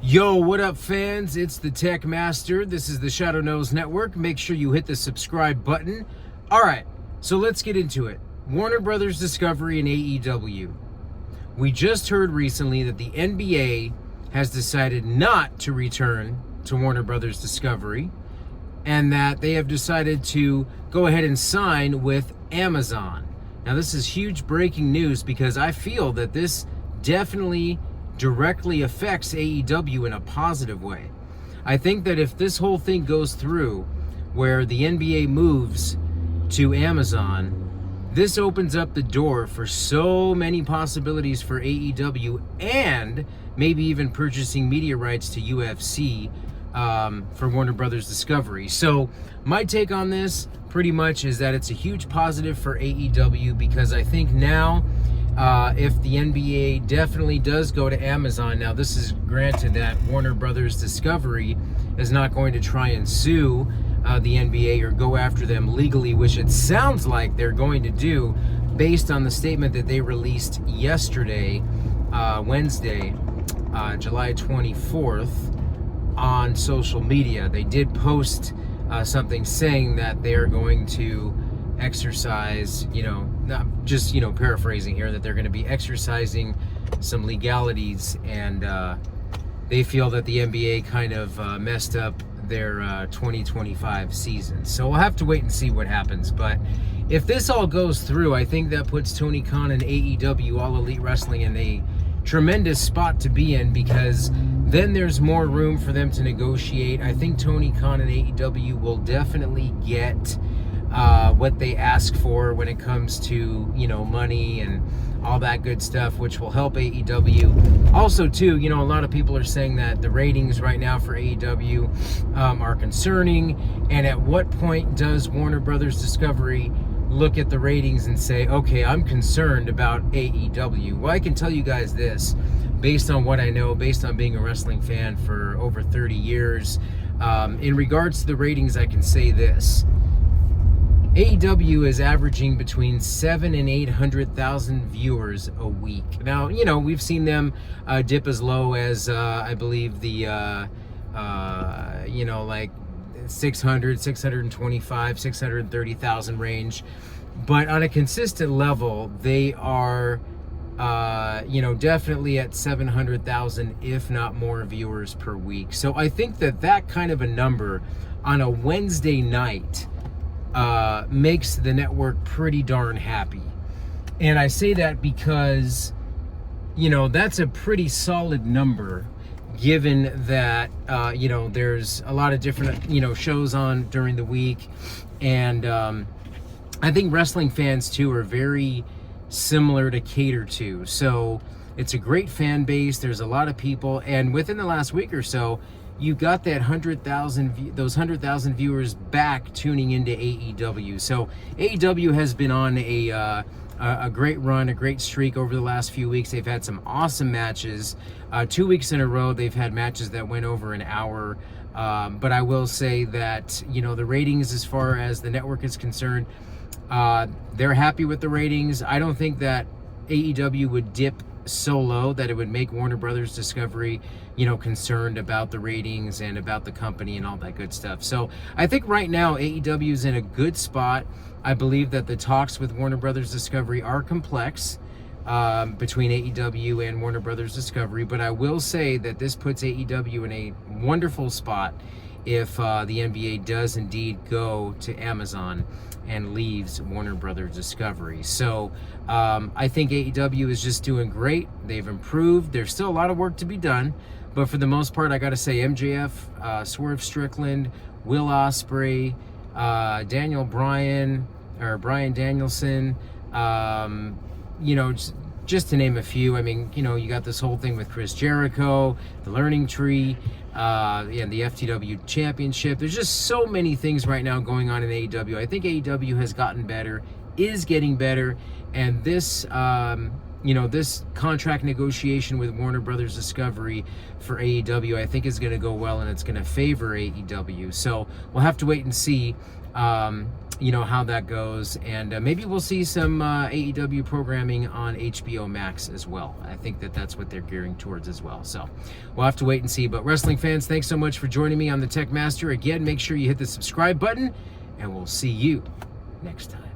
Yo, what up, fans? It's the Tekmaster. This is the Shadow Nose Network. Make sure you hit the subscribe button. All right, so let's get into it. Warner Brothers Discovery and AEW. We just heard recently that the NBA has decided not to return to Warner Brothers Discovery and that they have decided to go ahead and sign with Amazon. Now, this is huge breaking news because I feel that this definitely directly affects AEW in a positive way. I think that if this whole thing goes through, where the NBA moves to Amazon, this opens up the door for so many possibilities for AEW and maybe even purchasing media rights to UFC for Warner Brothers Discovery. So my take on this pretty much is that it's a huge positive for AEW because I think now if the NBA definitely does go to Amazon, now this is granted that Warner Brothers Discovery is not going to try and sue the NBA or go after them legally, which it sounds like they're going to do based on the statement that they released yesterday, Wednesday, July 24th, on social media. They did post something saying that they're going to exercise, not just, paraphrasing here, that they're going to be exercising some legalities, and they feel that the NBA kind of messed up their 2025 season. So we'll have to wait and see what happens. But if this all goes through, I think that puts Tony Khan and AEW, All Elite Wrestling, in a tremendous spot to be in, because then there's more room for them to negotiate. I think Tony Khan and AEW will definitely get what they ask for when it comes to, money and all that good stuff, which will help AEW. Also, too, a lot of people are saying that the ratings right now for AEW are concerning. And at what point does Warner Brothers Discovery look at the ratings and say, okay, I'm concerned about AEW? Well, I can tell you guys this, based on what I know, based on being a wrestling fan for over 30 years, in regards to the ratings, I can say this. AEW is averaging between 700,000 and 800,000 viewers a week. Now, we've seen them dip as low as, I believe, the, like 600, 625, 630,000 range. But on a consistent level, they are, definitely at 700,000, if not more, viewers per week. So I think that kind of a number on a Wednesday night makes the network pretty darn happy. And I say that because, that's a pretty solid number, given that, there's a lot of different, shows on during the week. And I think wrestling fans, too, are very similar to cater to. So it's a great fan base. There's a lot of people. And within the last week or so, you got that 100,000 viewers back tuning into AEW. So AEW has been on a great run, a great streak over the last few weeks. They've had some awesome matches. 2 weeks in a row, they've had matches that went over an hour. But I will say that, the ratings, as far as the network is concerned, they're happy with the ratings. I don't think that AEW would dip so low that it would make Warner Brothers Discovery, concerned about the ratings and about the company and all that good stuff. So I think right now AEW is in a good spot. I believe that the talks with Warner Brothers Discovery are complex between AEW and Warner Brothers Discovery, but I will say that this puts AEW in a wonderful spot if the NBA does indeed go to Amazon and leaves Warner Brothers Discovery. So I think AEW is just doing great. They've improved. There's still a lot of work to be done, but for the most part, I got to say MJF, Swerve Strickland, Will Ospreay, Brian Danielson, just to name a few. I mean, you got this whole thing with Chris Jericho, the Learning Tree, and the FTW Championship. There's just so many things right now going on in AEW. I think AEW has gotten better, is getting better, and this, this contract negotiation with Warner Brothers Discovery for AEW, I think is going to go well, and it's going to favor AEW. So we'll have to wait and see you know, how that goes, and maybe we'll see some AEW programming on HBO Max as well. I think that that's what they're gearing towards as well. So we'll have to wait and see. But wrestling fans, thanks so much for joining me on the Tekmaster. Again, make sure you hit the subscribe button, and we'll see you next time.